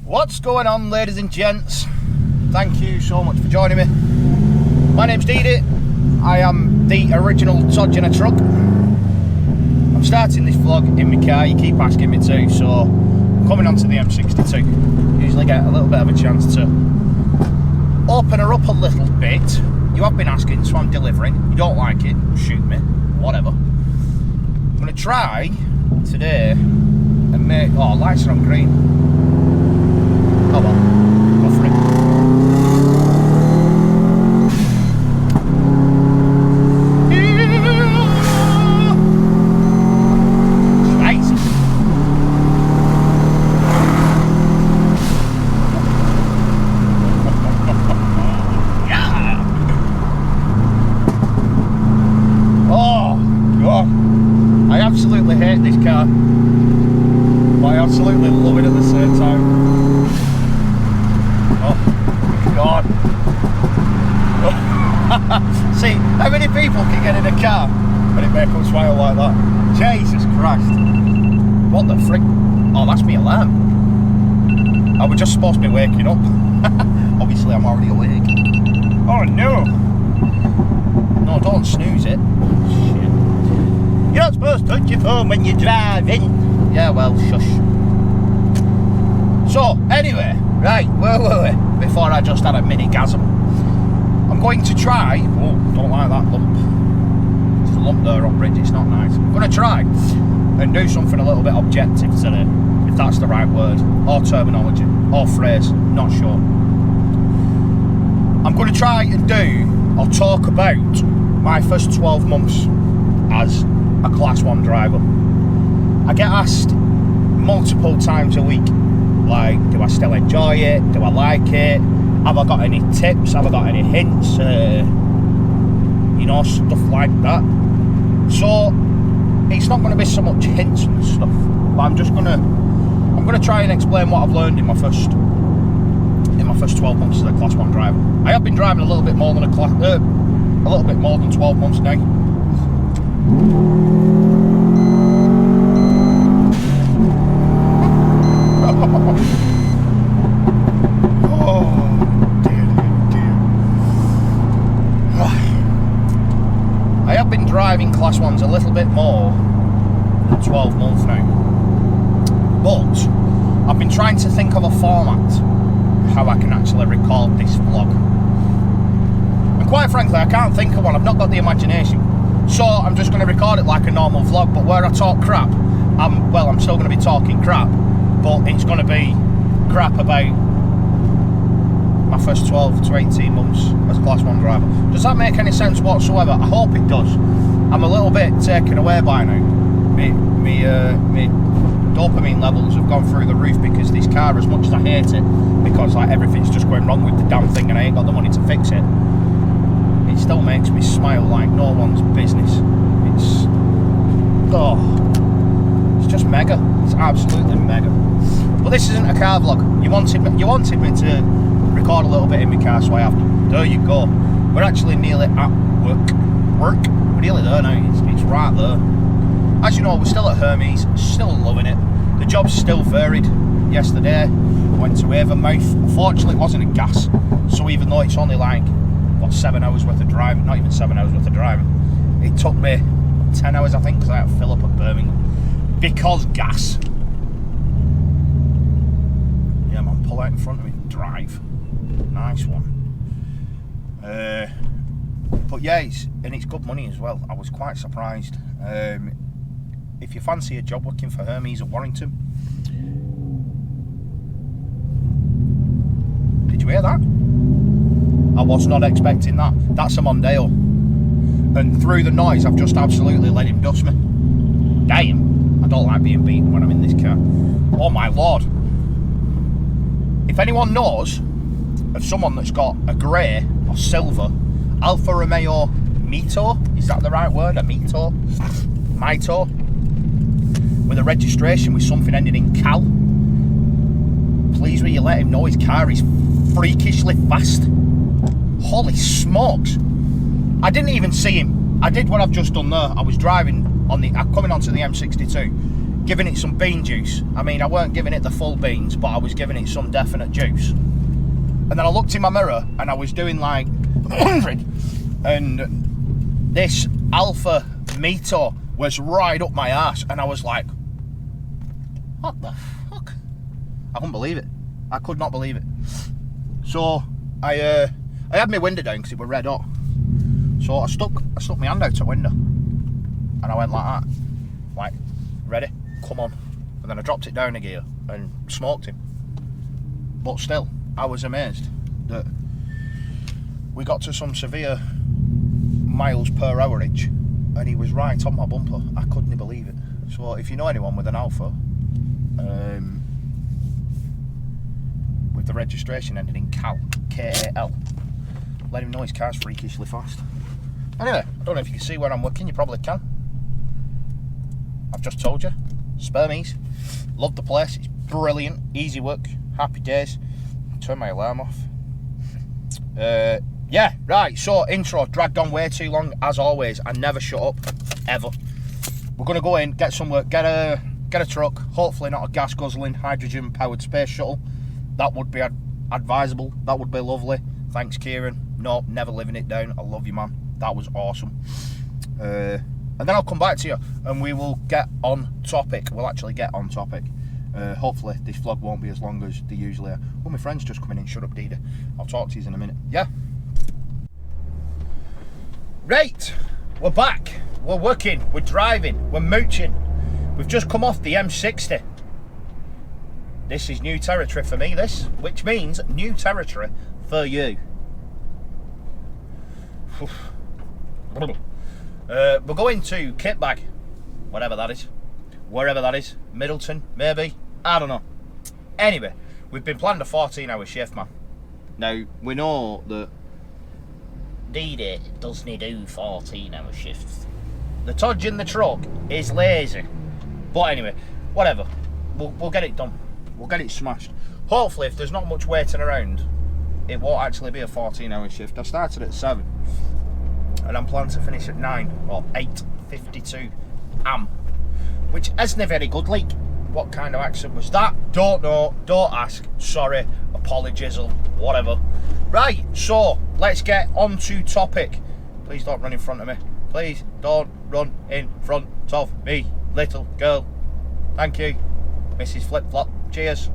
What's going on, ladies and gents? Thank you so much for joining me. My name's Deady. I am the original Todge in a truck. I'm starting this vlog in my car. You keep asking me to, so I'm coming onto the M62. Usually get a little bit of a chance to open her up a little bit. You have been asking, so I'm delivering. You don't like it, shoot me, whatever. I'm going to try today and make... Oh, lights are on green. Oh well, go for it. I absolutely hate this car, but I absolutely love it at the same time. Oh God. See, how many people can get in a car and it make them smile like that? Jesus Christ. What the frick? Oh, that's my alarm. I was just supposed to be waking up. Obviously I'm already awake. Oh no. No, don't snooze it. Shit. You're not supposed to touch your phone when you're driving. Yeah, well, shush. So, anyway, right, where were we? Before I just had a mini-gasm. I'm going to try... Oh, don't like that lump. There's a lump there on bridge, it's not nice. I'm going to try and do something a little bit objective today, if that's the right word, or terminology, or phrase, not sure. I'm going to try and do, or talk about, my first 12 months as a Class 1 driver. I get asked multiple times a week, like, do I still enjoy it? Do I like it? Have I got any tips? Have I got any hints? You know, stuff like that. So it's not going to be so much hints and stuff, but I'm going to try and explain what I've learned in my first 12 months as a Class 1 driver. I have been driving a little bit more than 12 months now. Oh dear. I have been driving Class 1s a little bit more than 12 months now, but I've been trying to think of a format how I can actually record this vlog, and quite frankly I can't think of one. I've not got the imagination. So I'm just going to record it like a normal vlog, but where I talk crap, I'm still going to be talking crap, but it's going to be crap about my first 12 to 18 months as a Class 1 driver. Does that make any sense whatsoever? I hope it does. I'm a little bit taken away by now. My dopamine levels have gone through the roof because this car, as much as I hate it, because like everything's just going wrong with the damn thing and I ain't got the money to fix it, it still makes me smile like no one's business. It's just mega. It's absolutely mega. But this isn't a car vlog. You wanted me to record a little bit in my car, so I have to. There you go. We're actually nearly at work. We're nearly there now. It's right there. As you know, we're still at Hermes. Still loving it. The job's still varied. Yesterday, I went to Avonmouth. Unfortunately, it wasn't a gas. So even though it's only like 7 hours worth of driving, not even 7 hours worth of driving, it took me 10 hours I think, because I had to fill up at Birmingham because gas. Yeah man, pull out in front of me, drive, nice one. But yeah, it's good money as well. I was quite surprised. If you fancy a job working for Hermes at Warrington, did you hear that? I was not expecting that. That's a Mondeo. And through the noise, I've just absolutely let him dust me. Damn. I don't like being beaten when I'm in this car. Oh my lord. If anyone knows of someone that's got a grey or silver Alfa Romeo Mito, is that the right word? A Mito? Mito? With a registration with something ending in Cal, please will you let him know his car is freakishly fast. Holy smokes. I didn't even see him. I did what I've just done there. I was driving on the, coming onto the M62. giving it some bean juice. I mean, I weren't giving it the full beans, but I was giving it some definite juice. And then I looked in my mirror and I was doing like 100, and this Alpha Mito was right up my ass, and I was like, what the fuck? I couldn't believe it. I could not believe it. So I had my window down because it was red hot. So I stuck my hand out the window, and I went like that, like, ready, come on. And then I dropped it down a gear and smoked him. But still, I was amazed that we got to some severe miles per hourage, and he was right on my bumper. I couldn't believe it. So if you know anyone with an Alpha, with the registration ending in Cal, K-A-L, let him know his car's freakishly fast. Anyway, I don't know if you can see where I'm working. You probably can. I've just told you. Spermies. Love the place. It's brilliant. Easy work. Happy days. Turn my alarm off. Yeah, right. So, intro dragged on way too long, as always. I never shut up, ever. We're going to go in, get some work, get a truck. Hopefully not a gas guzzling, hydrogen powered space shuttle. That would be advisable. That would be lovely. Thanks, Kieran. No, never living it down. I love you, man. That was awesome. And then I'll come back to you and we will get on topic. We'll actually get on topic. Hopefully this vlog won't be as long as they usually are. Well, my friend's just coming in. Shut up, Deady. I'll talk to you in a minute. Yeah? Right. We're back. We're working. We're driving. We're mooching. We've just come off the M60. This is new territory for me, this. Which means new territory for you. We're going to Kitbag, whatever that is, wherever that is, Middleton, maybe, I don't know. Anyway, we've been planned a 14-hour shift, man. Now, we know that Deady doesn't do 14-hour shifts. The Todge in the truck is lazy. But anyway, whatever, we'll get it done. We'll get it smashed. Hopefully, if there's not much waiting around, it won't actually be a 14-hour shift. I started at 7. And I'm planning to finish at 9 or 8:52 am, which isn't a very good leak. What kind of accent was that? Don't know, don't ask, sorry, apologies or whatever. Right, so let's get on to topic. Please don't run in front of me. Please don't run in front of me, little girl. Thank you, Mrs. Flip Flop. Cheers.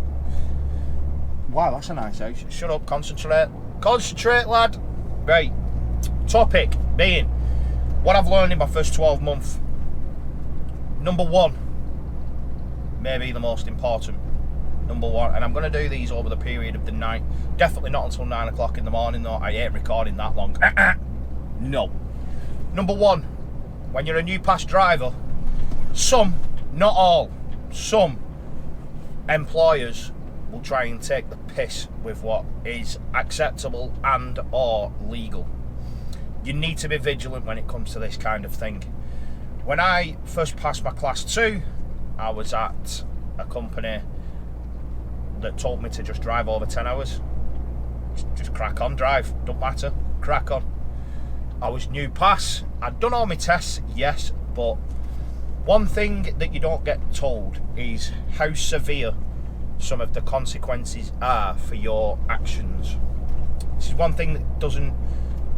Wow, that's a nice house. Shut up, concentrate. Concentrate, lad. Right. Topic being what I've learned in my first 12 months. Number one, maybe the most important. Number one, and I'm going to do these over the period of the night. Definitely not until 9 o'clock in the morning, though. I ain't recording that long. No. Number one, when you're a new pass driver, some, not all, some employers will try and take the piss with what is acceptable and or legal. You need to be vigilant when it comes to this kind of thing. When I first passed my class 2, I was at a company that told me to just drive over 10 hours. Just crack on, drive, don't matter, crack on. I was new pass, I'd done all my tests, yes, but one thing that you don't get told is how severe some of the consequences are for your actions. This is one thing that doesn't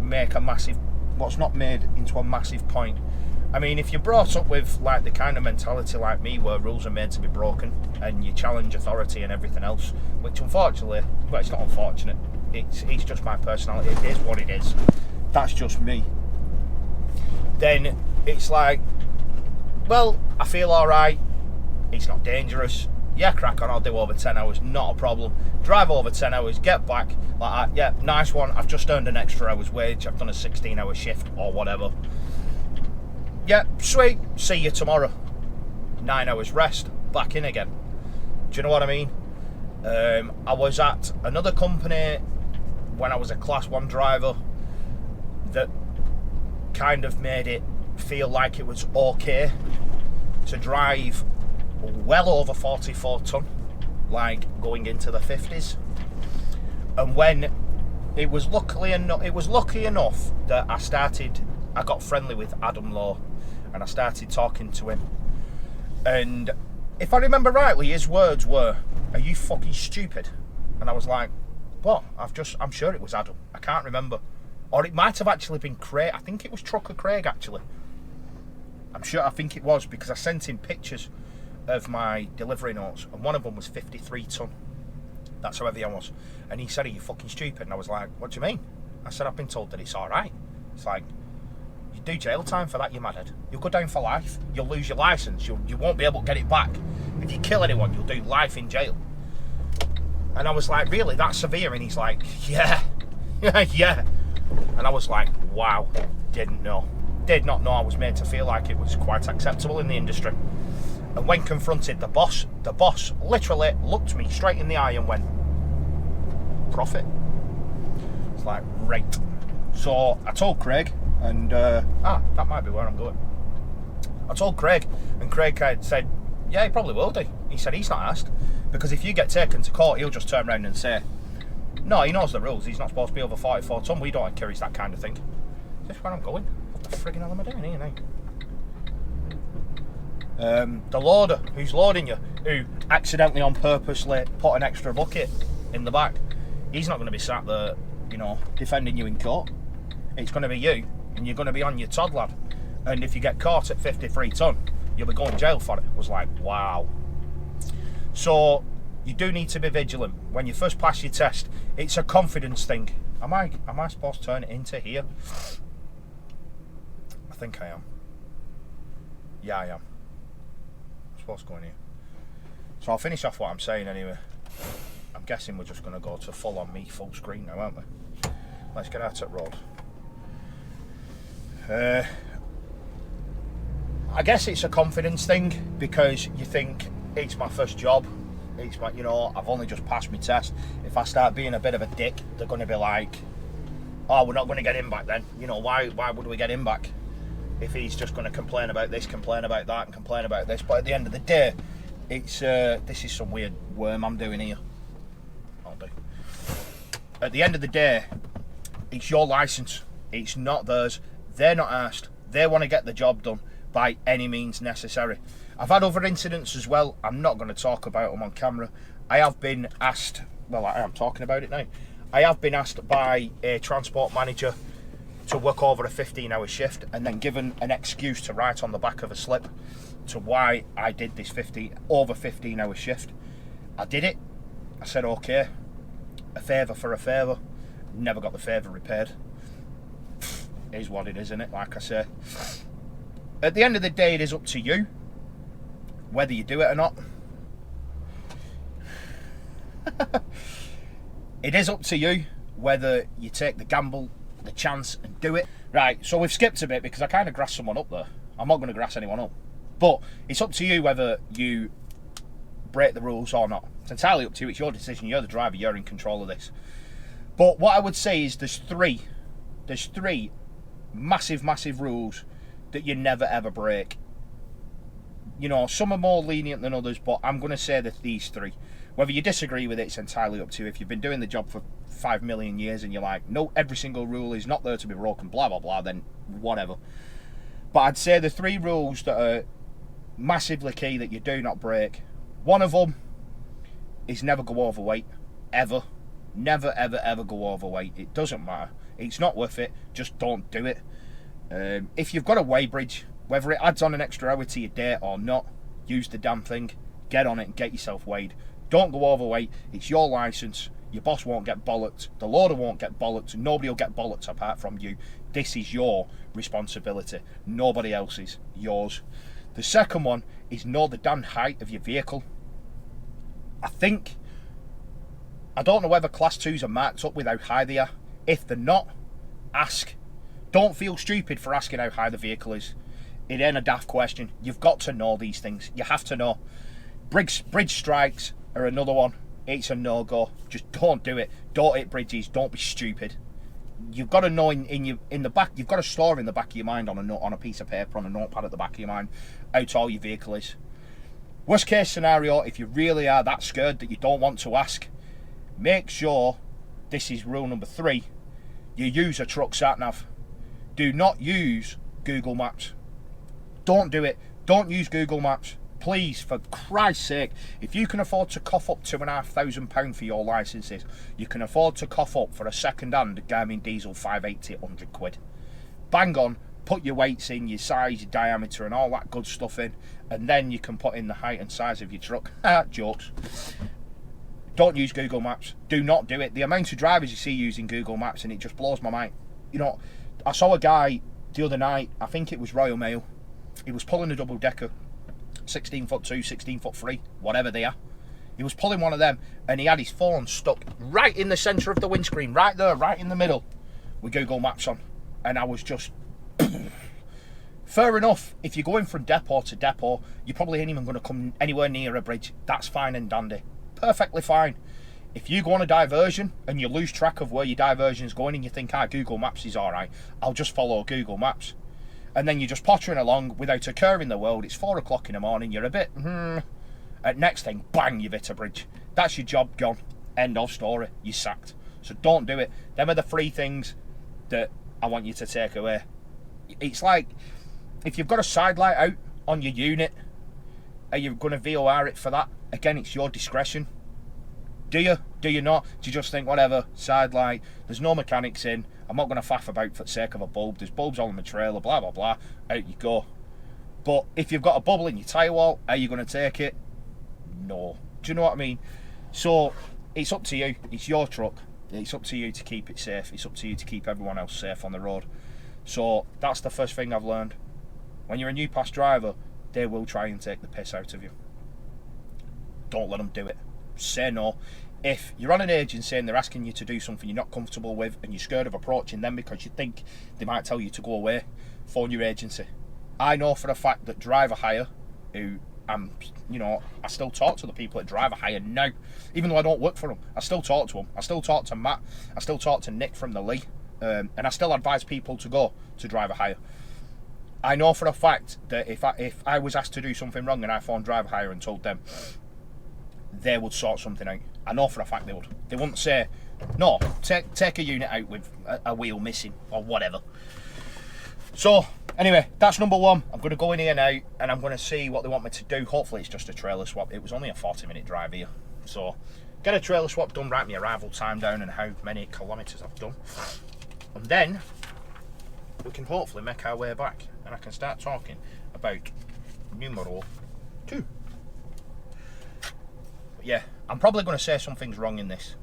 make a massive, what's not made into a massive point. I mean, if you're brought up with like the kind of mentality like me where rules are made to be broken and you challenge authority and everything else, which unfortunately, well, it's not unfortunate, it's just my personality, it is what it is, that's just me, then it's like, well, I feel alright, it's not dangerous, yeah, crack on, I'll do over 10 hours, not a problem. Drive over 10 hours, get back, like that, yeah, nice one, I've just earned an extra hour's wage, I've done a 16-hour shift or whatever. Yeah, sweet, see you tomorrow. 9 hours rest, back in again. Do you know what I mean? I was at another company when I was a class 1 driver that kind of made it feel like it was okay to drive well over 44 ton, like going into the 50s. And when it was lucky enough that I got friendly with Adam Law and I started talking to him, and if I remember rightly, his words were, "Are you fucking stupid?" And I was like, "What? I'm sure it was Adam. I can't remember." Or it might have actually been Craig. I think it was Trucker Craig, actually. I think it was, because I sent him pictures of my delivery notes, and one of them was 53 tonne. That's how heavy I was. And he said, "Are you fucking stupid?" And I was like, "What do you mean?" I said, "I've been told that it's alright." It's like, you do jail time for that, you madhead. You'll go down for life. You'll lose your licence. You won't be able to get it back. If you kill anyone, you'll do life in jail. And I was like, "Really? That's severe?" And he's like, "Yeah." Yeah. And I was like, wow, didn't know. Did not know I was made to feel like it was quite acceptable in the industry. And when confronted the boss literally looked me straight in the eye and went, "Profit." It's like, right. So I told Craig, and that might be where I'm going. I told Craig, and Craig said, "Yeah, he probably will do." He said he's not asked, because if you get taken to court, he'll just turn around and say, "No, he knows the rules. He's not supposed to be over 44 tonne. We don't encourage that kind of thing." Is this where I'm going? What the friggin' hell am I doing here now? The loader who's loading you, who accidentally on purposely put an extra bucket in the back, he's not going to be sat there, defending you in court. It's going to be you, and you're going to be on your Todd, lad. And if you get caught at 53 tonne, you'll be going to jail for it. I was like, wow. So you do need to be vigilant when you first pass your test. It's a confidence thing. Am I supposed to turn it into here? I think I am. Yeah, I am. I'm supposed to go in here. So I'll finish off what I'm saying anyway. I'm guessing we're just going to go to full on me, full screen now, aren't we? Let's get out at road. I guess it's a confidence thing, because you think, it's my first job. It's my, I've only just passed my test. If I start being a bit of a dick, they're going to be like, "Oh, we're not going to get him back then. Why would we get him back if he's just going to complain about this, complain about that, and complain about this?" But at the end of the day, it's this is some weird worm I'm doing here. I'll do. At the end of the day, it's your licence. It's not theirs. They're not asked. They want to get the job done by any means necessary. I've had other incidents as well. I'm not going to talk about them on camera. I have been asked, well, I am talking about it now. I have been asked by a transport manager to work over a 15-hour shift, and then given an excuse to write on the back of a slip to why I did this 15-hour shift. I did it. I said, okay, a favour for a favour. Never got the favour repaid. It is what it is, isn't it? Like I say. At the end of the day, it is up to you whether you do it or not. It is up to you whether you take the gamble, the chance, and do it. Right, so we've skipped a bit because I kind of grassed someone up there. I'm not going to grass anyone up. But it's up to you whether you break the rules or not. It's entirely up to you. It's your decision. You're the driver. You're in control of this. But what I would say is there's three massive rules that you never ever break. Some are more lenient than others, but I'm going to say that these three. Whether you disagree with it, it's entirely up to you. If you've been doing the job for 5 million years and you're like, no, every single rule is not there to be broken, blah, blah, blah, then whatever. But I'd say the three rules that are massively key that you do not break. One of them is never go overweight. Ever. Never, ever, ever go overweight. It doesn't matter. It's not worth it. Just don't do it. If you've got a weigh bridge, whether it adds on an extra hour to your day or not, use the damn thing. Get on it and get yourself weighed. Don't go overweight. It's your licence. Your boss won't get bollocked. The loader won't get bollocked. Nobody will get bollocked apart from you. This is your responsibility. Nobody else's. Yours. The second one is know the damn height of your vehicle. I don't know whether class 2s are marked up with how high they are. If they're not, ask. Don't feel stupid for asking how high the vehicle is. It ain't a daft question. You've got to know these things. You have to know. Bridge strikes are another one. It's a no-go. Just don't do it. Don't hit bridges. Don't be stupid. You've got to know in the back. You've got to store in the back of your mind on a piece of paper, on a notepad at the back of your mind, how tall your vehicle is. Worst case scenario, if you really are that scared that you don't want to ask, make sure, this is rule number 3, you use a truck sat-nav. Do not use Google Maps. Don't do it. Don't use Google Maps. please, for Christ's sake, if you can afford to cough up £2,500 for your licences, you can afford to cough up for a second-hand Garmin diesel 580 at £100. Bang on, put your weights in, your size, your diameter and all that good stuff in, and then you can put in the height and size of your truck. Jokes. Don't use Google Maps. Do not do it. The amount of drivers you see using Google Maps, and it just blows my mind. You know, I saw a guy the other night, I think it was Royal Mail, he was pulling a double-decker, 16'2", 16'3", whatever they are. He was pulling one of them, and he had his phone stuck right in the centre of the windscreen, right there, right in the middle, with Google Maps on. And I was just... Fair enough, if you're going from depot to depot, you probably ain't even going to come anywhere near a bridge. That's fine and dandy. Perfectly fine. If you go on a diversion and you lose track of where your diversion's going and you think, Google Maps is alright, I'll just follow Google Maps. And then you're just pottering along without a care in the world. It's 4 o'clock in the morning, you're a bit, At next thing, bang, you've hit a bridge. That's your job gone. End of story. You're sacked. So don't do it. Them are the 3 things that I want you to take away. It's like, if you've got a side light out on your unit, are you going to VOR it for that? Again, it's your discretion. Do you? Do you not? Do you just think, whatever, side light, there's no mechanics in, I'm not going to faff about for the sake of a bulb, there's bulbs all in the trailer, blah, blah, blah, out you go. But if you've got a bubble in your tyre wall, are you going to take it? No. Do you know what I mean? So, it's up to you. It's your truck. It's up to you to keep it safe. It's up to you to keep everyone else safe on the road. So, that's the first thing I've learned. When you're a new pass driver, they will try and take the piss out of you. Don't let them do it. Say no. If you're on an agency and they're asking you to do something you're not comfortable with and you're scared of approaching them because you think they might tell you to go away, phone your agency. I know for a fact that driver hire, who I still talk to the people at driver hire now, even though I don't work for them. I still talk to them. I still talk to Matt. I still talk to Nick from the Lee, and I still advise people to go to driver hire. I know for a fact that if I was asked to do something wrong and I phoned driver hire and told them, they would sort something out. I know for a fact they would. They wouldn't say, no, take a unit out with a wheel missing or whatever. So, anyway, that's number 1. I'm going to go in here now and I'm going to see what they want me to do. Hopefully it's just a trailer swap. It was only a 40-minute drive here. So, get a trailer swap done, write my arrival time down and how many kilometres I've done. And then, we can hopefully make our way back and I can start talking about numero 2. Yeah, I'm probably going to say some things wrong in this.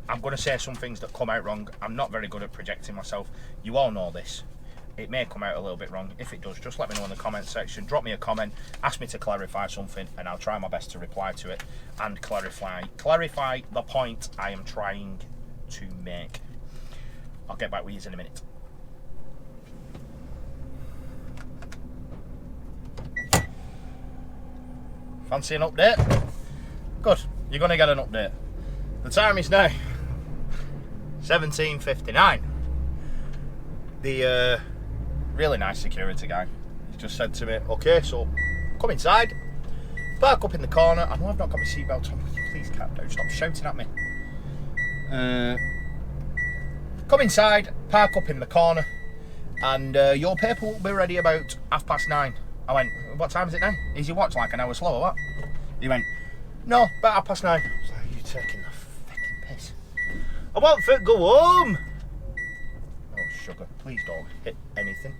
I'm going to say some things that come out wrong. I'm not very good at projecting myself. You all know this. It may come out a little bit wrong. If it does, just let me know in the comment section. Drop me a comment, ask me to clarify something, and I'll try my best to reply to it and clarify the point I am trying to make. I'll get back with you in a minute. Fancy an update? Good, you're going to get an update. The time is now 17:59. The really nice security guy, he just said to me, okay, so come inside, park up in the corner. I know I've not got my seatbelt on, please calm down, stop shouting at me. Come inside, park up in the corner, and your paper will be ready about 9:30. I went, what time is it now? Is your watch like an hour slow or what? He went, no, about 9:30. I was like, are you taking the fucking piss? I want to go home. Oh, sugar, please don't hit anything.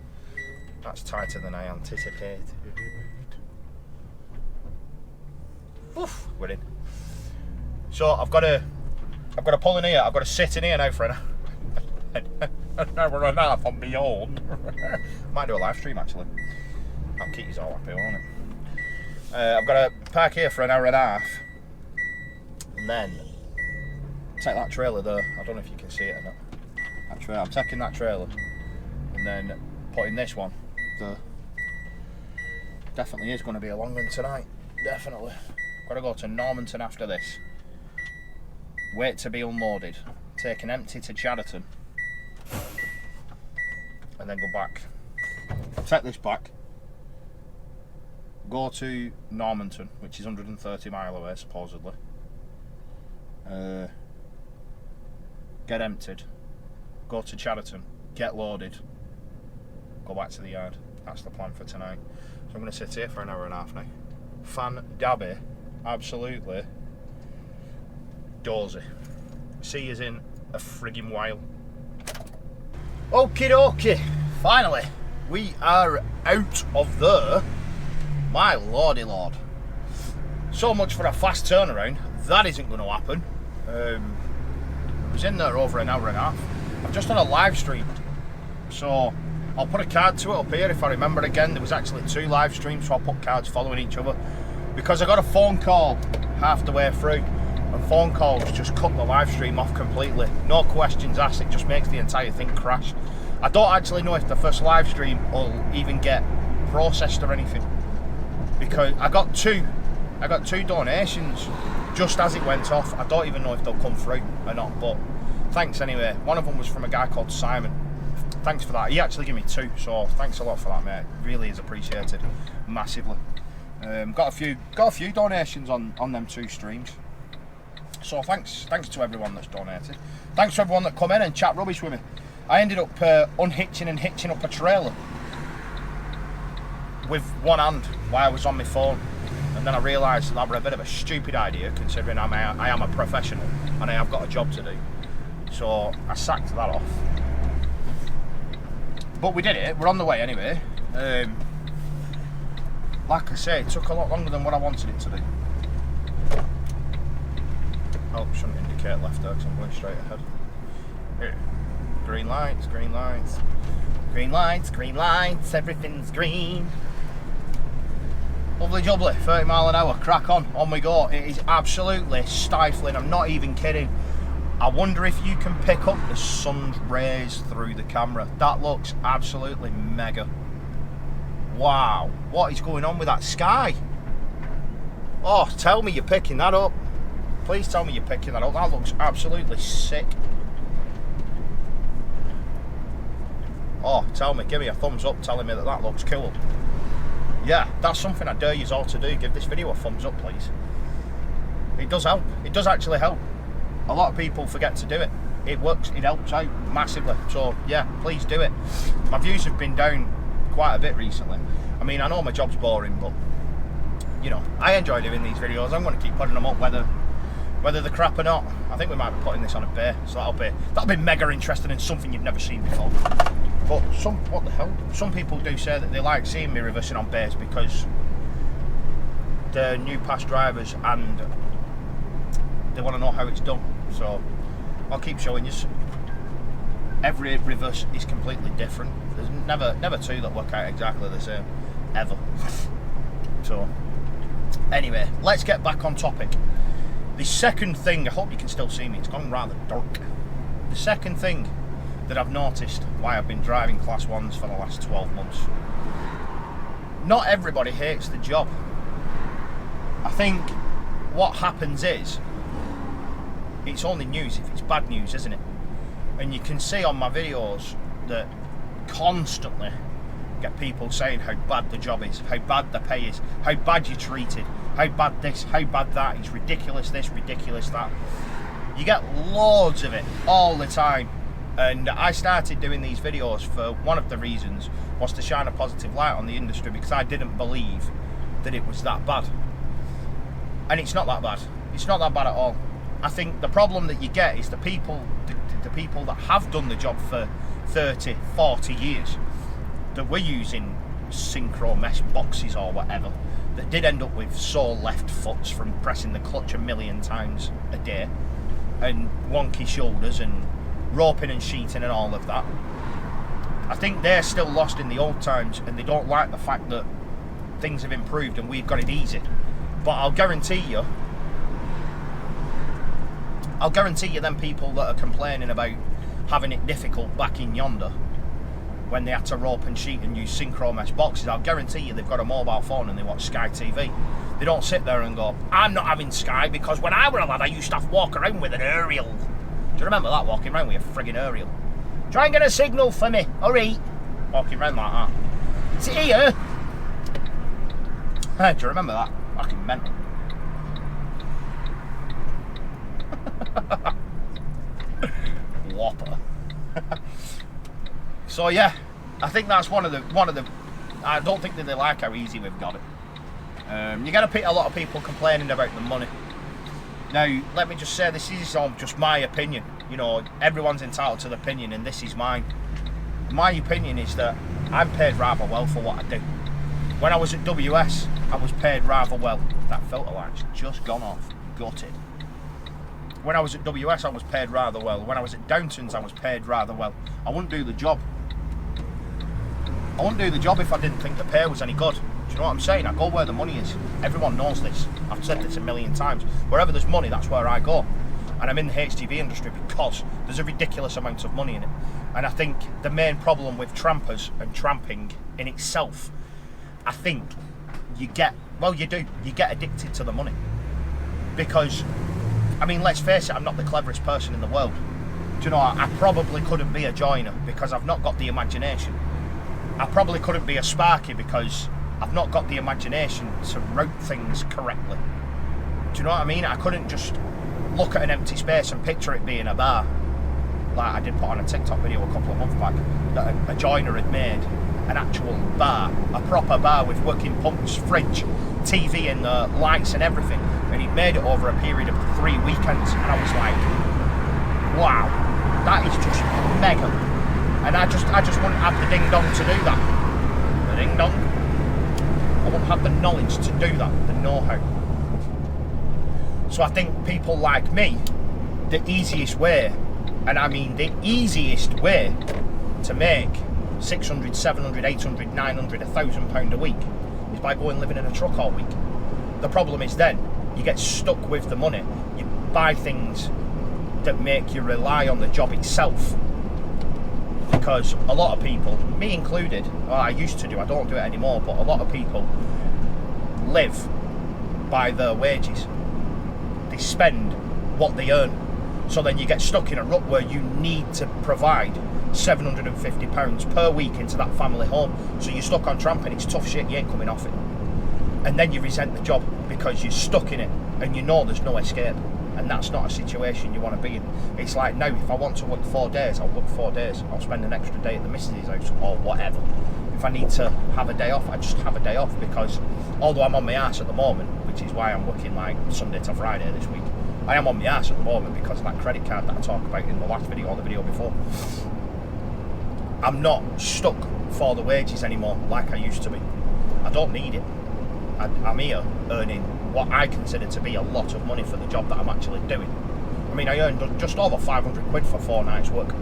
That's tighter than I anticipated. Oof, we're in. So I've got to pull in here. I've got to sit in here now for an hour and a half on my own. Might do a live stream actually. That'll keep you all happy, won't it? I've got to park here for an hour and a half, and then take that trailer there. I don't know if you can see it or not. That trailer. I'm taking that trailer, and then putting this one there. Definitely is going to be a long one tonight. Definitely. Got to go to Normanton after this. Wait to be unloaded. Take an empty to Chatterton, and then go back. Take this back. Go to Normanton, which is 130 mile away supposedly. Get emptied. Go to Chatterton. Get loaded. Go back to the yard. That's the plan for tonight. So I'm going to sit here for an hour and a half now. fan dabby. Absolutely dozy. See you in a frigging while. Okie dokie. Finally, we are out of there. My lordy lord. So much for a fast turnaround. That isn't going to happen. I was in there over an hour and a half. I've just done a live stream. So I'll put a card to it up here if I remember again. There was actually 2 live streams, so I'll put cards following each other. Because I got a phone call half the way through. And phone calls just cut the live stream off completely. No questions asked, it just makes the entire thing crash. I don't actually know if the first live stream will even get processed or anything. Because I got two donations just as it went off. I don't even know if they'll come through or not, but thanks anyway. One of them was from a guy called Simon. Thanks for that. He actually gave me 2, so thanks a lot for that, mate. Really is appreciated massively. Got a few donations on them 2 streams. So thanks to everyone that's donated. Thanks to everyone that come in and chat rubbish with me. I ended up unhitching and hitching up a trailer with one hand while I was on my phone, and then I realised that was a bit of a stupid idea considering I am a professional and I have got a job to do. So I sacked that off. But we did it. We're on the way anyway. Like I say, it took a lot longer than what I wanted it to do. Oh, shouldn't indicate left there because I'm going straight ahead. Here. Green lights, green lights. Green lights, green lights, everything's green. Lovely jubbly, 30 mile an hour, crack on we go. It is absolutely stifling, I'm not even kidding. I wonder if you can pick up the sun's rays through the camera. That looks absolutely mega. Wow, what is going on with that sky? Oh, tell me you're picking that up. Please tell me you're picking that up. That looks absolutely sick. Oh, tell me, give me a thumbs up telling me that looks cool. Yeah, that's something I dare you all to do. Give this video a thumbs up, please. It does help. It does actually help. A lot of people forget to do it. It works, it helps out massively. So yeah, please do it. My views have been down quite a bit recently. I mean, I know my job's boring, but you know, I enjoy doing these videos. I'm going to keep putting them up whether they're crap or not. I think we might be putting this on a bay, so that'll be mega interesting and something you've never seen before. But what the hell? Some people do say that they like seeing me reversing on bays because they're new past drivers and they want to know how it's done. So I'll keep showing you. Every reverse is completely different. There's never 2 that work out exactly the same, ever. So anyway, let's get back on topic. The second thing, I hope you can still see me, it's gone rather dark. The second thing that I've noticed why I've been driving class 1s for the last 12 months. Not everybody hates the job. I think what happens is, it's only news if it's bad news, isn't it? And you can see on my videos that constantly get people saying how bad the job is, how bad the pay is, how bad you're treated, how bad this, how bad that, it's ridiculous this, ridiculous that. You get loads of it all the time. And I started doing these videos for one of the reasons was to shine a positive light on the industry, because I didn't believe that it was that bad. And it's not that bad. It's not that bad at all. I think the problem that you get is the people that have done the job for 30, 40 years, that were using synchro mesh boxes or whatever, that did end up with sore left foots from pressing the clutch a million times a day, and wonky shoulders and roping and sheeting and all of that. I think they're still lost in the old times and they don't like the fact that things have improved and we've got it easy. But I'll guarantee you them people that are complaining about having it difficult back in yonder when they had to rope and sheet and use synchro mesh boxes, I'll guarantee you they've got a mobile phone and they watch Sky TV. They don't sit there and go, I'm not having Sky because when I was a lad I used to have to walk around with an aerial. Do you remember that, walking around with a friggin' aerial? Try and get a signal for me, hurry! Walking around like that. Is it here? Do you remember that? Fucking mental. Whopper. So yeah, I think that's one of the. I don't think that they like how easy we've got it. You get a lot of people complaining about the money. Now, let me just say, this is all just my opinion. You know, everyone's entitled to the opinion, and this is mine. My opinion is that I'm paid rather well for what I do. When I was at WS, I was paid rather well. That filter light's just gone off. Gutted. When I was at WS, I was paid rather well. When I was at Downton's, I was paid rather well. I wouldn't do the job. I wouldn't do the job if I didn't think the pay was any good. Do you know what I'm saying? I go where the money is. Everyone knows this. I've said this a million times. Wherever there's money, that's where I go. And I'm in the HGV industry because there's a ridiculous amount of money in it. And I think the main problem with trampers and tramping in itself, I think you get addicted to the money. Because, I mean, let's face it, I'm not the cleverest person in the world. Do you know, I probably couldn't be a joiner because I've not got the imagination. I probably couldn't be a sparky because I've not got the imagination to route things correctly. Do you know what I mean? I couldn't just look at an empty space and picture it being a bar. Like I did put on a TikTok video a couple of months back that a joiner had made an actual bar, a proper bar with working pumps, fridge, TV and lights and everything, and he'd made it over a period of 3 weekends, and I was like, wow, that is just mega. And I just wouldn't have the ding dong to do that. The ding dong. I wouldn't have the knowledge to do that, the know-how. So I think people like me, the easiest way, and I mean the easiest way to make 600, 700, 800, 900, £1,000 a week is by going living in a truck all week. The problem is then, you get stuck with the money, you buy things that make you rely on the job itself. Because a lot of people, me included, well, I used to do, I don't do it anymore, but a lot of people live by their wages. They spend what they earn. So then you get stuck in a rut where you need to provide £750 per week into that family home. So you're stuck on tramping, it's tough shit, you ain't coming off it. And then you resent the job because you're stuck in it and you know there's no escape. And that's not a situation you want to be in. It's like now, if I want to work 4 days, I'll work 4 days. I'll spend an extra day at the missus' house or whatever. If I need to have a day off, I just have a day off, because although I'm on my arse at the moment, which is why I'm working like Sunday to Friday this week, I am on my arse at the moment because of that credit card that I talked about in the last video or the video before. I'm not stuck for the wages anymore like I used to be. I don't need it. I'm here earning what I consider to be a lot of money for the job that I'm actually doing. I mean, I earned just over 500 quid for 4 nights work.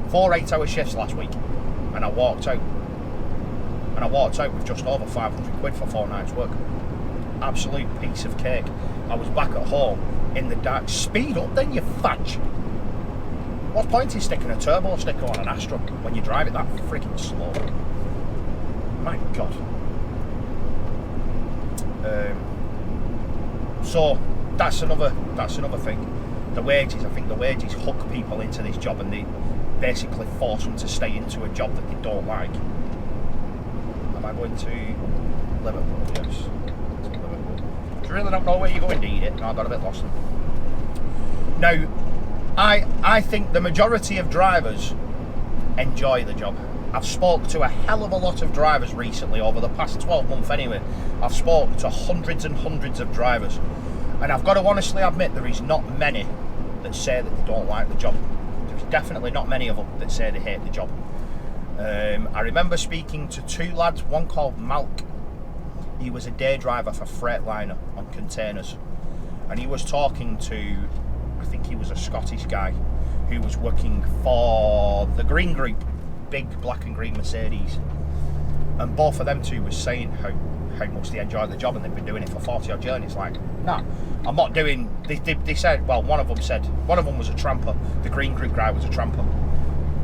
4 8-hour shifts last week, and I walked out. And I walked out with just over 500 quid for 4 nights work. Absolute piece of cake. I was back at home in the dark. Speed up then, you fudge. What point is sticking a turbo sticker on an Astra when you drive it that freaking slow? My God. So that's another thing. The wages, I think the wages hook people into this job, and they basically force them to stay into a job that they don't like. Am I going to Liverpool? Yes. To Liverpool. Do you really don't know where you're going, Deady? No, I got a bit lost. Now, I think the majority of drivers enjoy the job. I've spoke to a hell of a lot of drivers recently, over the past 12 months anyway. I've spoke to hundreds and hundreds of drivers, and I've got to honestly admit there is not many that say that they don't like the job. There's definitely not many of them that say they hate the job. I remember speaking to 2 lads, one called Malk. He was a day driver for Freightliner on containers, and he was talking to, I think he was a Scottish guy who was working for the Green Group, big black and green Mercedes, and both of them two was saying how much they enjoy the job, and they've been doing it for 40 odd journeys. Like, nah, I'm not doing, they said, well, one of them was a tramper, the Green Group guy was a tramper,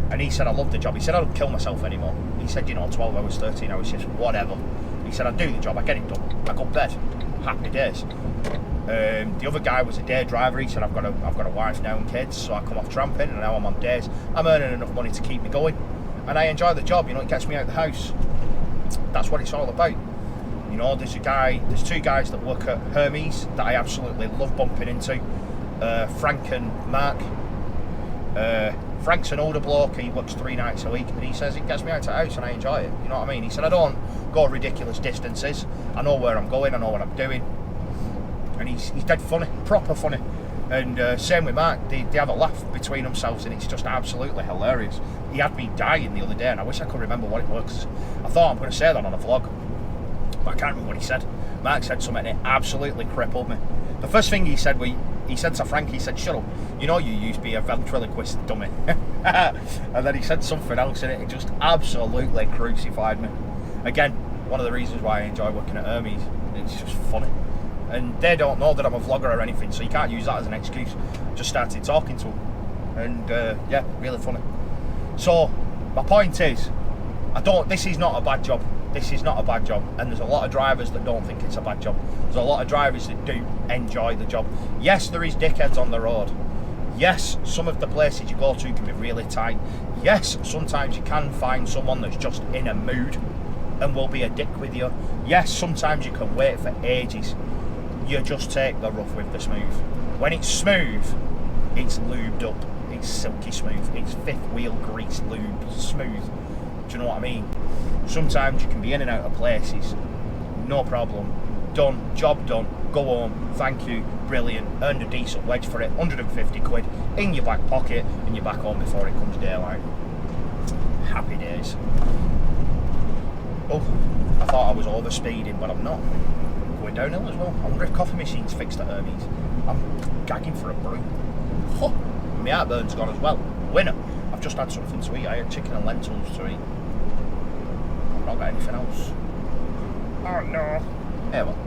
and he said, I love the job. He said, I don't kill myself anymore. He said, you know, 12 hours, 13 hours shifts, whatever. He said, I do the job, I get it done, I go to bed, happy days. The other guy was a day driver. He said, I've got a wife now and kids, so I come off tramping, and now I'm on days. I'm earning enough money to keep me going, and I enjoy the job. You know, it gets me out of the house. That's what it's all about. You know, there's 2 guys that work at Hermes that I absolutely love bumping into, Frank and Mark. Frank's an older bloke, he works 3 nights a week, and he says it gets me out of the house and I enjoy it, you know what I mean? He said I don't go ridiculous distances, I know where I'm going, I know what I'm doing, and he's dead funny, proper funny. And same with Mark, they have a laugh between themselves and it's just absolutely hilarious. He had me dying the other day and I wish I could remember what it was. I thought I'm going to say that on a vlog, but I can't remember what he said. Mark said something and it absolutely crippled me. The first thing he said he said to Frank, he said, "Shut up, you know you used to be a ventriloquist dummy." And then he said something else and it just absolutely crucified me. Again, one of the reasons why I enjoy working at Hermes, it's just funny. And they don't know that I'm a vlogger or anything, so you can't use that as an excuse. Just started talking to them. And yeah, really funny. So, my point is, this is not a bad job. This is not a bad job. And there's a lot of drivers that don't think it's a bad job. There's a lot of drivers that do enjoy the job. Yes, there is dickheads on the road. Yes, some of the places you go to can be really tight. Yes, sometimes you can find someone that's just in a mood and will be a dick with you. Yes, sometimes you can wait for ages. You just take the rough with the smooth. When it's smooth, it's lubed up. It's silky smooth. It's fifth wheel grease lube smooth. Do you know what I mean? Sometimes you can be in and out of places, no problem. Done, job done, go home, thank you, brilliant, earned a decent wedge for it, 150 quid, in your back pocket, and you're back home before it comes daylight. Happy days. Oh, I thought I was overspeeding, but I'm not. Going downhill as well. I wonder if coffee machine's fixed at Hermes. I'm gagging for a brew. Oh, my heartburn's gone as well. Winner. I've just had something to eat. I had chicken and lentils to eat. I've not got anything else. Oh no. Yeah, well.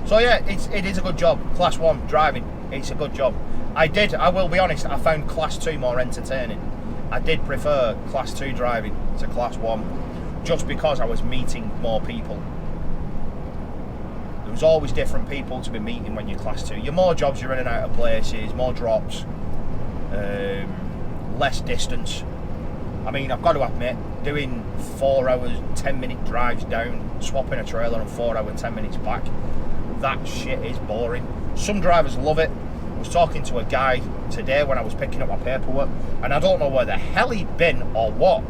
So yeah, it is a good job. Class 1 driving, it's a good job. I will be honest, I found Class 2 more entertaining. I did prefer Class 2 driving to Class 1, just because I was meeting more people. There was always different people to be meeting when you're Class 2. You're more jobs, you're in and out of places, more drops, less distance. I mean, I've got to admit, doing 4 hours, 10-minute drives down, swapping a trailer and 4 hour, 10 minutes back, that shit is boring. Some drivers love it. I was talking to a guy today when I was picking up my paperwork, and I don't know where the hell he'd been or what,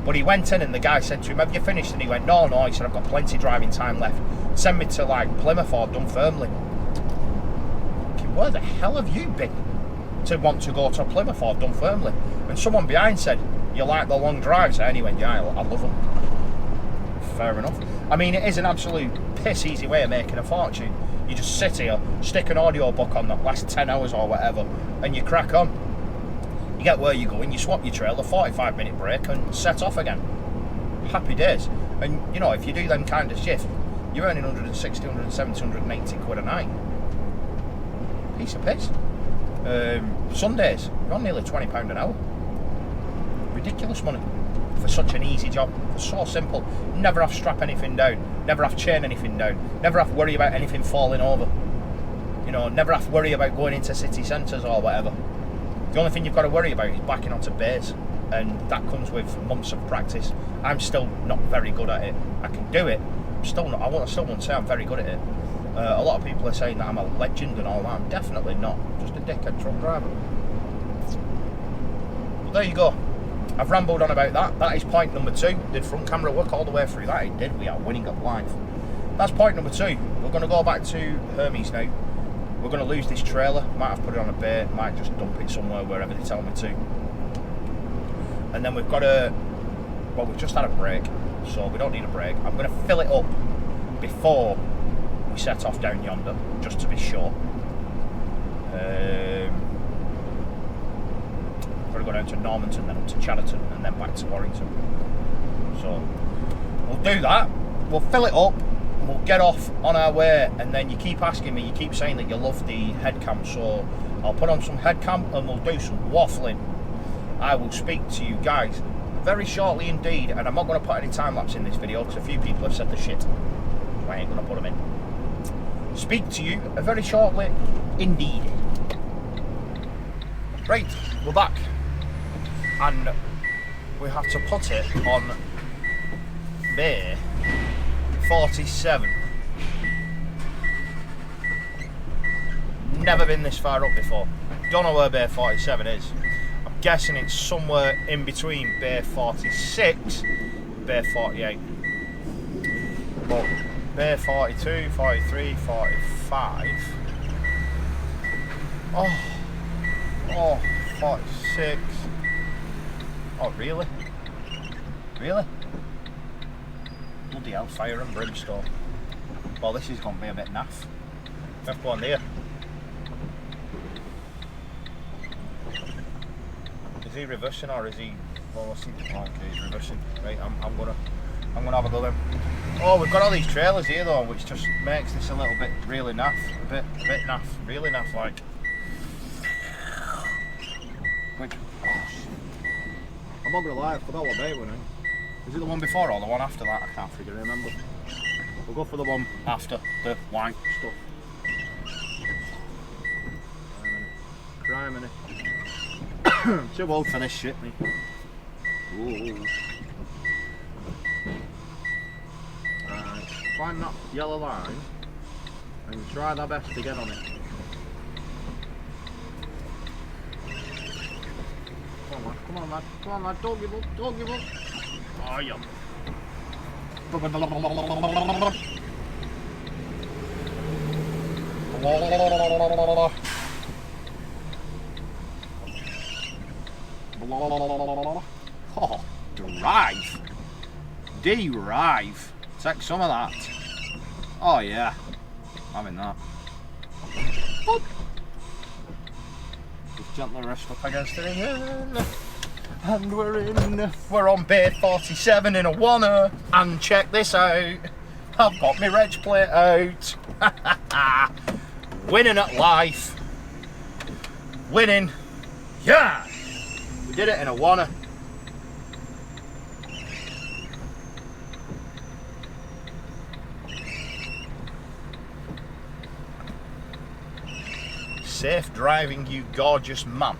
but he went in and the guy said to him, "Have you finished?" And he went, No, he said, "I've got plenty of driving time left. Send me to like Plymouth or Dunfermline." Where the hell have you been to want to go to Plymouth or Dunfermline? And someone behind said, "You like the long drives?" And he went, "Yeah, I love them." Fair enough. I mean, it is an absolute piss easy way of making a fortune. You just sit here, stick an audio book on that lasts 10 hours or whatever, and you crack on. You get where you're going, you swap your trailer, 45-minute break, and set off again. Happy days. And, you know, if you do them kind of shift, you're earning 160, 170, 180 quid a night. Piece of piss. Sundays, you're on nearly £20 an hour. Ridiculous money for such an easy job. It's so simple. Never have to strap anything down, never have to chain anything down, never have to worry about anything falling over. You know, never have to worry about going into city centres or whatever. The only thing you've got to worry about is backing onto bays, and that comes with months of practice. I'm still not very good at it. I can do it. I still won't say I'm very good at it. A lot of people are saying that I'm a legend and all that. I'm definitely not. Just a dickhead truck driver. Well, there you go. I've rambled on about that. That is point number 2. Did front camera work all the way through that? It did. We are winning at life. That's point number 2. We're going to go back to Hermes now. We're going to lose this trailer. Might have to put it on a bay. Might just dump it somewhere wherever they tell me to. And then we've got a... Well, we've just had a break, so we don't need a break. I'm going to fill it up before we set off down yonder, just to be sure. We're going to go down to Normanton, then up to Chatterton, and then back to Warrington. So we'll do that. We'll fill it up, and we'll get off on our way. And then you keep asking me, you keep saying that you love the head cam, so I'll put on some head cam and we'll do some waffling. I will speak to you guys very shortly indeed, and I'm not going to put any time lapse in this video because a few people have said the shit, so I ain't going to put them in. Speak to you very shortly indeed. Right, we're back, and we have to put it on bay 47. Never been this far up before. Don't know where bay 47 is. I'm guessing it's somewhere in between Bay 46 and Bay 48. But Bay 42, 43, 45. Oh, 46. Oh, really? Really? Bloody hell, fire and brimstone. Well, this is going to be a bit naff. Let's go on there. Is he reversing or is he? Well, okay, he's reversing. Right, I'm gonna have a go then. Oh, we've got all these trailers here though, which just makes this a little bit really naff. A bit naff, really naff like. Which, I'm not gonna lie, I forgot what day we're in. Is it the one before or the one after that? I can't figure remember. We'll go for the one after the white stuff. Crime in it. Too old for this shit, mate. Ooh. Right, find that yellow line and try our best to get on it. Come on, lad, don't give up, don't give up. Oh, yeah. Oh, drive. Derive. Take some of that. Oh yeah, having that. Boop. Just gently rest up against it again. And we're on Bay 47 in a wanna. And check this out. I've got my reg plate out. Winning at life. Winning. Yeah. We did it in a wanna. Safe driving, you gorgeous man.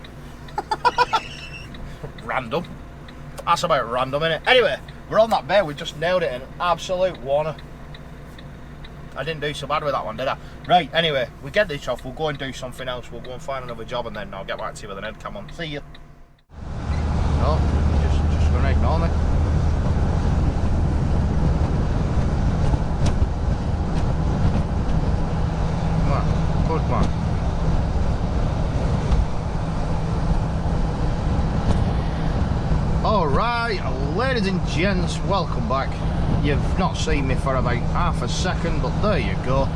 Random. That's about random, innit? Anyway, we're on that bay. We just nailed it in absolute wanna. I didn't do so bad with that one, did I? Right, anyway, we get this off. We'll go and do something else. We'll go and find another job and then I'll get back to you with an head. Come on, see you. No, just gonna ignore me. Come on, good man. Alright, ladies and gents, welcome back. You've not seen me for about half a second, but there you go.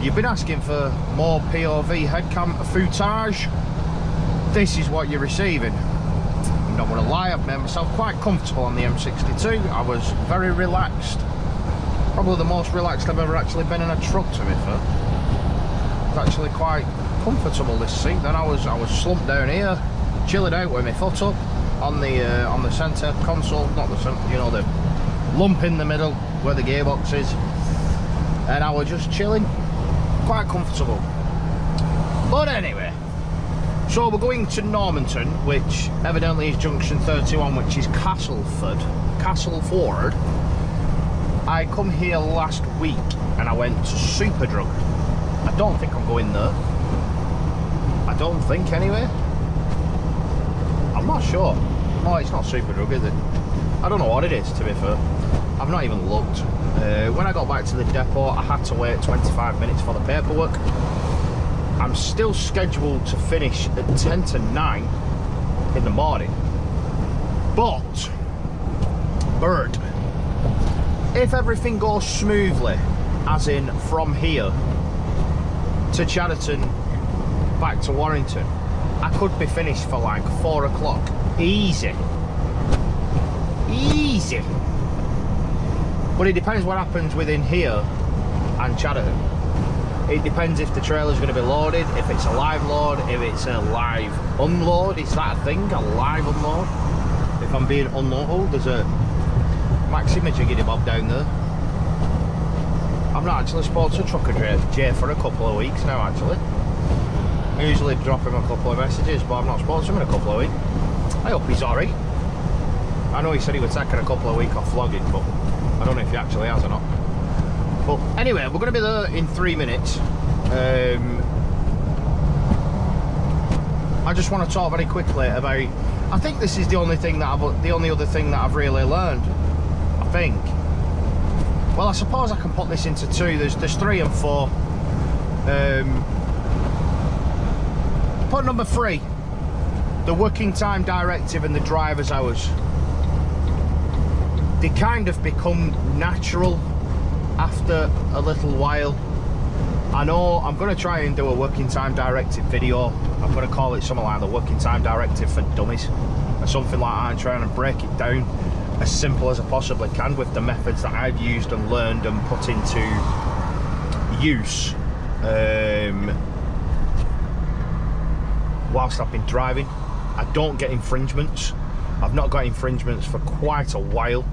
You've been asking for more POV headcam footage. This is what you're receiving. I'm not going to lie, I've made myself quite comfortable on the M62. I was very relaxed. Probably the most relaxed I've ever actually been in a truck, to be fair. It's actually quite comfortable, this seat. Then I was slumped down here, chilling out with my foot up on the centre console, not the centre, you know, the lump in the middle where the gearbox is, and I was just chilling, quite comfortable. But anyway, so we're going to Normanton, which evidently is junction 31, which is Castleford. I come here last week and I went to Superdrug. I don't think I'm going there. I don't think anyway. I'm not sure. No, it's not Superdrug, is it? I don't know what it is, to be fair. I've not even looked. When I got back to the depot, I had to wait 25 minutes for the paperwork. I'm still scheduled to finish at 10 to 9 in the morning. But, Bird, if everything goes smoothly, as in from here to Chadderton back to Warrington, I could be finished for like 4 o'clock. Easy. Easy. But it depends what happens within here and Chadderton. It depends if the trailer's going to be loaded, if it's a live load, if it's a live unload. Is that a thing? A live unload? If I'm being unloaded. Oh, there's a Maxima jiggity bob down there. I've not actually spoken to Trucker Jay for a couple of weeks now, actually. I usually drop him a couple of messages, but I've not spoken to him in a couple of weeks. I hope he's alright. I know he said he was taking a couple of weeks off vlogging, but I don't know if he actually has or not. But anyway, we're going to be there in 3 minutes. I just want to talk very quickly about, I think this is the only other thing that I've really learned, I think. Well, I suppose I can put this into two. There's 3 and 4. Point number 3, the working time directive and the driver's hours. They kind of become natural after a little while. I know I'm going to try and do a working time directive video. I'm going to call it something like the working time directive for dummies or something like that, and trying to break it down as simple as I possibly can with the methods that I've used and learned and put into use whilst I've been driving. I don't get infringements. I've not got infringements for quite a while.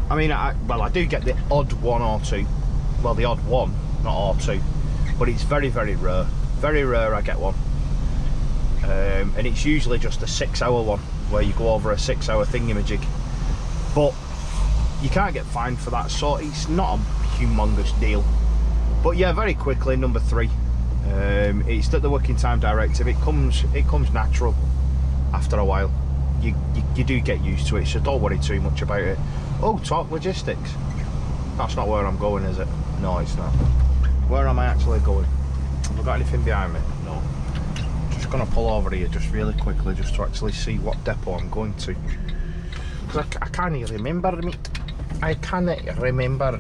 I mean, I do get the odd 1 or 2. Well, the odd 1, not or 2, but it's very, very rare. Very rare I get one. And it's usually just a 6-hour one, where you go over a 6-hour thingamajig. But you can't get fined for that, so it's not a humongous deal. But yeah, very quickly, number 3. It's that the working time directive, it comes natural after a while. You do get used to it, so don't worry too much about it. Oh, talk logistics. That's not where I'm going, is it? No, it's not. Where am I actually going? Have I got anything behind me? No. Just gonna pull over here just really quickly, just to actually see what depot I'm going to. Because I can't remember, mate. I cannot remember.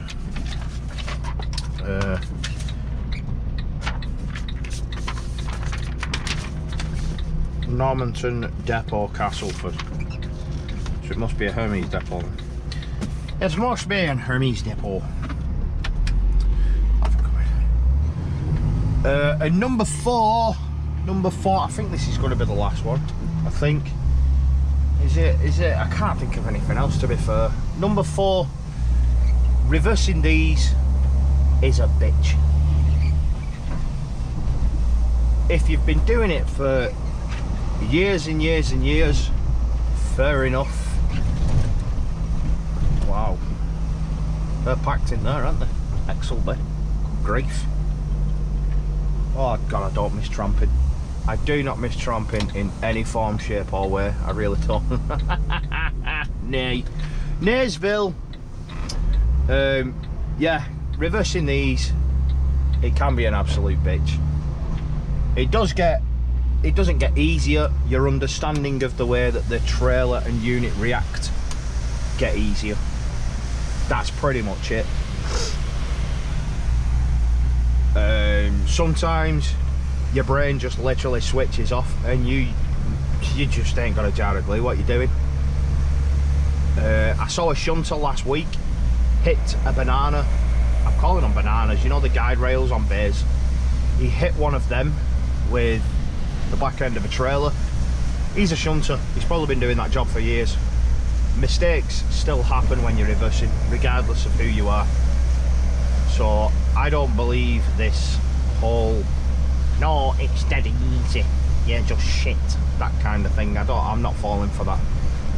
Normanton Depot, Castleford. So it must be a Hermes depot. It must be a Hermes depot. And number 4, I think this is going to be the last one. I think. Is it? I can't think of anything else, to be fair. Number 4, reversing these is a bitch. If you've been doing it for years and years and years, fair enough. Wow, they're packed in there, aren't they? Excellent. Good grief. Oh god, I don't miss tramping. I do not miss tramping in any form, shape or way. I really don't. Nay. Naysville. Yeah, reversing these, it can be an absolute bitch. It doesn't get easier. Your understanding of the way that the trailer and unit react get easier. That's pretty much it. Sometimes your brain just literally switches off and you just ain't got a jar of glue what you're doing. I saw a shunter last week hit a banana. I'm calling them bananas, you know, the guide rails on bays. He hit one of them with the back end of a trailer. He's a shunter, he's probably been doing that job for years. Mistakes still happen when you're reversing, regardless of who you are. So I don't believe this whole, no, it's dead easy, yeah, just shit, that kind of thing. I'm not falling for that.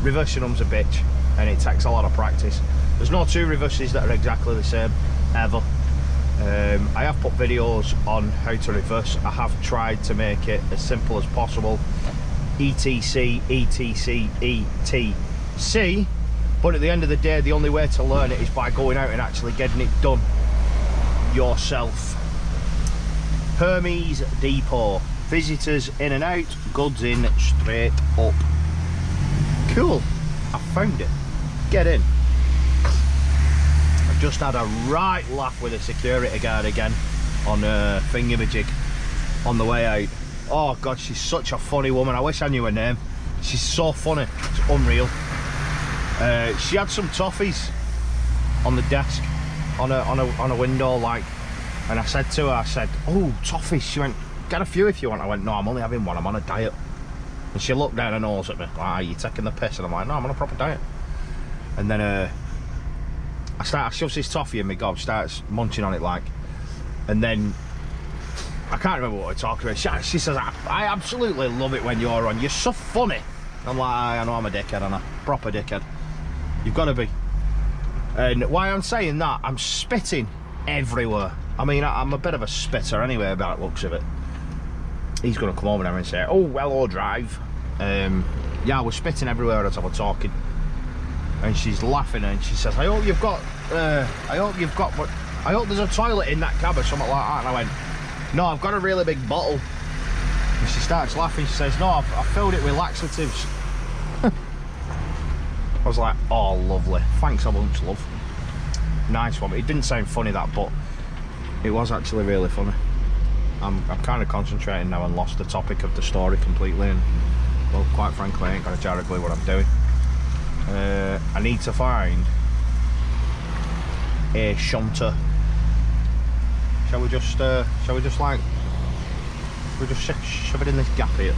Reversing them's a bitch, and it takes a lot of practice. There's no 2 reverses that are exactly the same, ever. I have put videos on how to reverse. I have tried to make it as simple as possible. ETC, ETC, ETC. But at the end of the day, the only way to learn it is by going out and actually getting it done yourself. Hermes Depot. Visitors in and out, goods in straight up. Cool. I found it. Get in. I've just had a right laugh with a security guard again on a thingamajig on the way out. Oh god, she's such a funny woman. I wish I knew her name. She's so funny, it's unreal. She had some toffees on the desk, on a window, like, and I said to her, I said, oh, toffees. She went, get a few if you want. I went, no, I'm only having one, I'm on a diet. And she looked down her nose at me, like, are you taking the piss? And I'm like, no, I'm on a proper diet. And then I shoves this toffee in my gob, starts munching on it, like, and then I can't remember what we're talking about. She says, I absolutely love it when you're on, you're so funny. I'm like, I know I'm a dickhead, and a proper dickhead. You've got to be. And why I'm saying that, I'm spitting everywhere. I mean, I'm a bit of a spitter anyway, about the looks of it. he's going to come over there and say, oh, hello, drive. Yeah, I was spitting everywhere as I was talking. And she's laughing and she says, I hope there's a toilet in that cab or something like that. And I went, no, I've got a really big bottle. And she starts laughing. She says, no, I've filled it with laxatives. I was like, oh, lovely. Thanks a bunch, love. Nice one. It didn't sound funny, that, but it was actually really funny. I'm kind of concentrating now and lost the topic of the story completely. And, well, quite frankly, I ain't got a jar of glue what I'm doing. I need to find a shunter. Shall we just like, we just shove it in this gap here?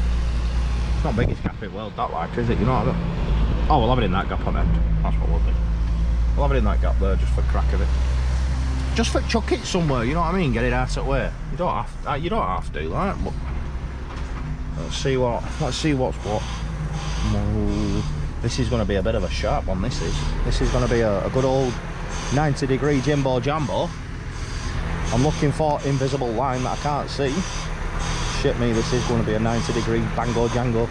It's not the biggest gap in the world, that like, is it? You know what I mean? Oh, we'll have it in that gap on end. That's what we'll do. We'll have it in that gap there, just for the crack of it. Just for chuck it somewhere, you know what I mean? Get it out of where. You don't have to, like. But let's see what's what. This is going to be a bit of a sharp one. This is going to be a good old 90-degree Jimbo Jambo. I'm looking for invisible line that I can't see. Shit me, this is going to be a 90-degree Bango Django.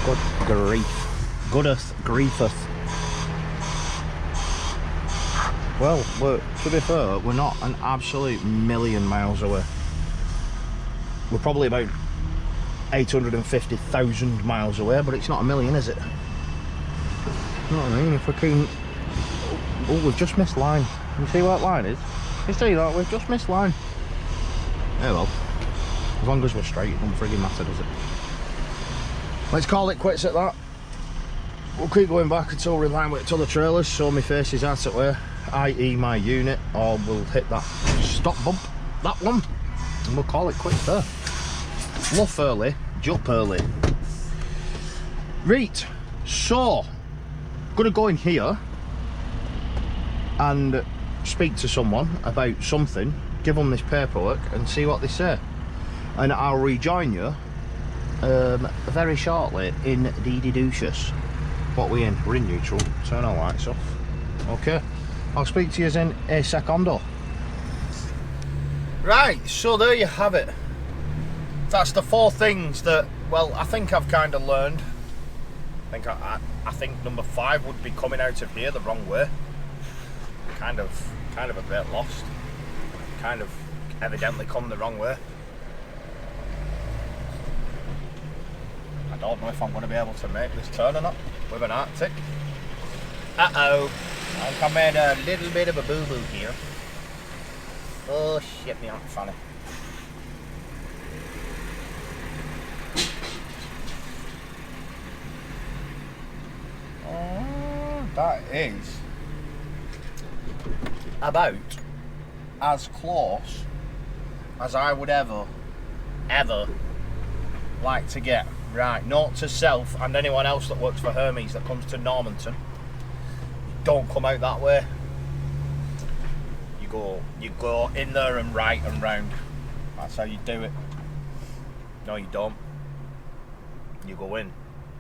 Good grief. Goodeth griefeth. Well, to be fair, we're not an absolute million miles away. We're probably about 850,000 miles away, but it's not a million, is it? You know what I mean? If we can... Oh, we've just missed line. You see what line is? You see that? We've just missed line. Yeah, well. As long as we're straight, it doesn't frigging matter, does it? Let's call it quits at that. We'll keep going back until we're in line with other trailers, so my face is out at where, i.e. my unit, or we'll hit that stop bump, that one, and we'll call it quits there. Fluff early, jump early. Right, so, gonna go in here and speak to someone about something, give them this paperwork and see what they say. And I'll rejoin you very shortly in Deady Douches. What we in? We're in neutral. Turn our lights off. Okay. I'll speak to you in a secondo. Right, so there you have it. That's the 4 things that, well, I think I've kind of learned. I think number 5 would be coming out of here the wrong way. Kind of a bit lost. Kind of evidently come the wrong way. I don't know if I'm going to be able to make this turn or not with an Arctic. Uh-oh. I think I made a little bit of a boo-boo here. Oh shit, me aren't funny. That is about as close as I would ever like to get. Right, note to self and anyone else that works for Hermes that comes to Normanton, don't come out that way. You go in there and right and round. That's how you do it. No, you don't. You go in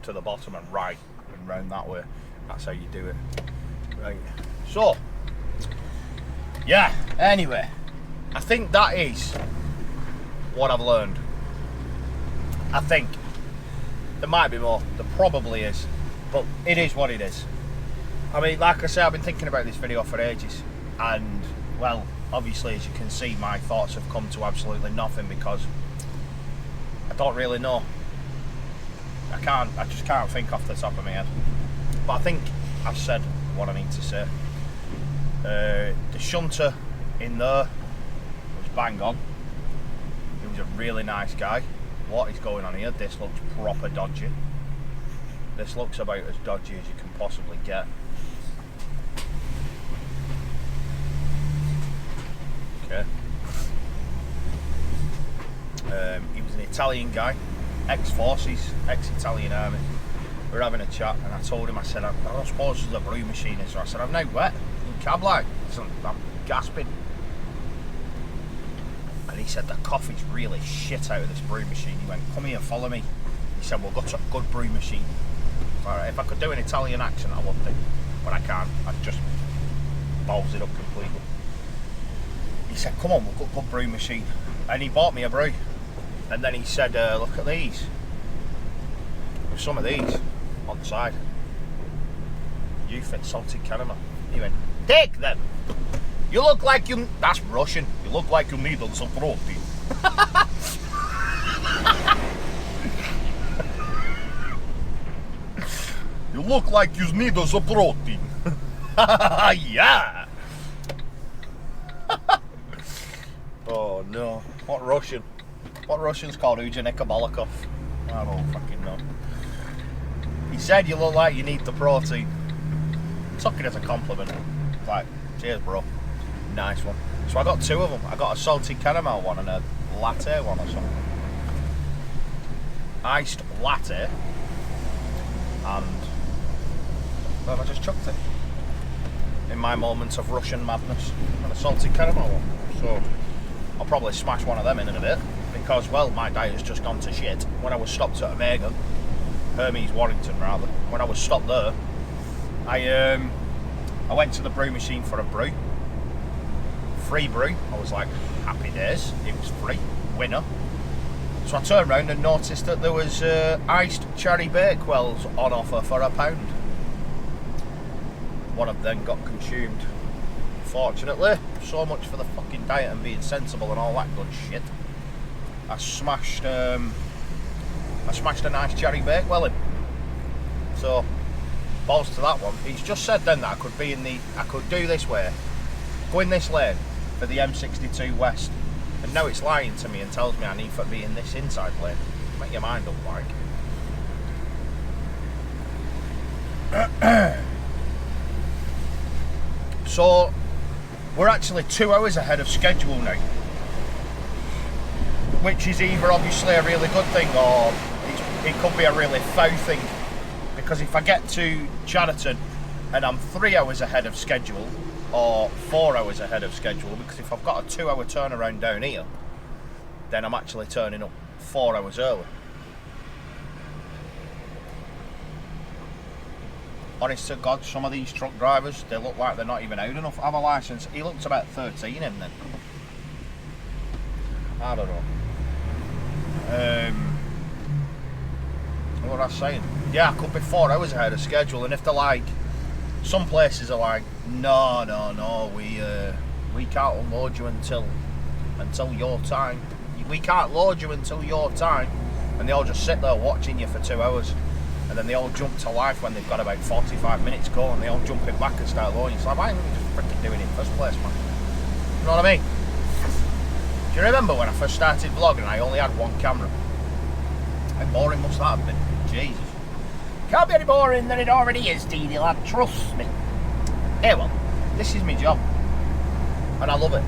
to the bottom and right and round that way. That's how you do it. Right. So, yeah, anyway, I think that is what I've learned. I think. There might be more, there probably is, but it is what it is. I mean, like I say, I've been thinking about this video for ages, and, well, obviously, as you can see, my thoughts have come to absolutely nothing because I don't really know. I just can't think off the top of my head. But I think I've said what I need to say. The shunter in there was bang on. He was a really nice guy. What is going on here? This looks proper dodgy. This looks about as dodgy as you can possibly get. Okay. He was an Italian guy, ex-forces, ex-Italian army. We were having a chat and I told him, I said, I don't suppose there's a brew machine in, so I said, I'm now wet, in cab like, so I'm gasping. And he said, the coffee's really shit out of this brew machine. He went, come here, follow me. He said, we'll go to a good brew machine. Alright, if I could do an Italian accent, I would do. But I can't. I just balls it up completely. He said, come on, we'll go to a good brew machine. And he bought me a brew. And then he said, look at these. There's some of these on the side. You fit salted caramel. He went, take them. You look like you... That's Russian. You look like you need some protein. You look like you need some protein. Yeah. Oh no. What Russian? What Russian's called Ujanika Balakov? I don't fucking know. He said you look like you need the protein. Took it as a compliment. Like, cheers bro. Nice one. So I got two of them. I got a salted caramel one and a latte one or something. Iced latte. And well, I just chucked it. In my moments of Russian madness. And a salted caramel one. So I'll probably smash one of them in a bit. Because, well, my diet's just gone to shit. When I was stopped at Omega, Hermes Warrington rather, when I was stopped there, I went to the brew machine for a brew. Free brew. I was like, happy days. It was free. Winner. So I turned around and noticed that there was iced cherry bakewells on offer for £1. One of them got consumed. Fortunately, so much for the fucking diet and being sensible and all that good shit. I smashed a nice cherry bakewell in. So, balls to that one. He's just said then that I could be in the, I could do this way, go in this lane for the M62 West, and now it's lying to me and tells me I need to be in this inside lane. Make your mind up, like. So, we're actually 2 hours ahead of schedule now, which is either obviously a really good thing or it could be a really foul thing, because if I get to Chariton and I'm 3 hours ahead of schedule or 4 hours ahead of schedule, because if I've got a 2 hour turnaround down here, then I'm actually turning up 4 hours early. Honest to God, some of these truck drivers, they look like they're not even out enough to have a licence. He looks about 13 in then. I don't know. What was I saying? Yeah, I could be 4 hours ahead of schedule, and if they're like, some places are like, no, we can't unload you until your time. We can't load you until your time, and they all just sit there watching you for 2 hours, and then they all jump to life when they've got about 45 minutes to go, and they all jump it back and start loading. It's like, why aren't we just freaking doing it in the first place, man? You know what I mean? Do you remember when I first started vlogging and I only had one camera? How boring must that have been? Jesus. Can't be any boring than it already is, Deady lad, trust me. Yeah, well, this is my job. And I love it.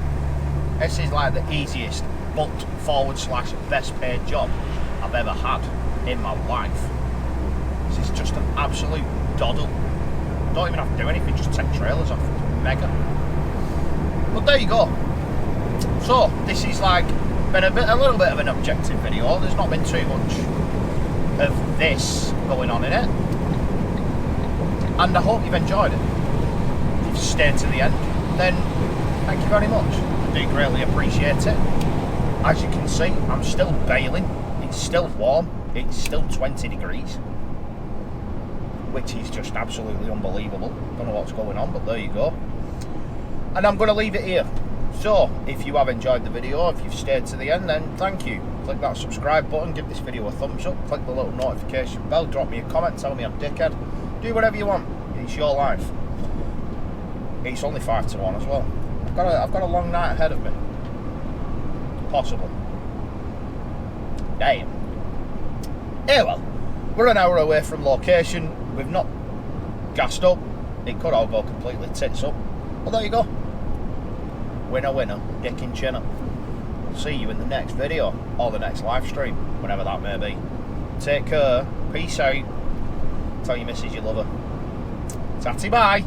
This is like the easiest but / best paid job I've ever had in my life. This is just an absolute doddle. Don't even have to do anything, just take trailers off. Mega. But there you go. So, this is like been a little bit of an objective video. There's not been too much of this going on in it. And I hope you've enjoyed it. If you've stayed to the end, then thank you very much. I do greatly appreciate it. As you can see, I'm still bailing. It's still warm. It's still 20 degrees. Which is just absolutely unbelievable. Don't know what's going on, but there you go. And I'm going to leave it here. So, if you have enjoyed the video, if you've stayed to the end, then thank you. Click that subscribe button, give this video a thumbs up, click the little notification bell, drop me a comment, tell me I'm a dickhead. Do whatever you want. It's your life. It's only 5 to 1 as well. I've got a long night ahead of me. Possibly. Damn. Yeah, well, we're an hour away from location. We've not gassed up. It could all go completely tits up. Well, there you go. Winner, winner, dick in chinner. See you in the next video or the next live stream, whenever that may be. Take care. Peace out. Tell your missus you love her. Tatty bye.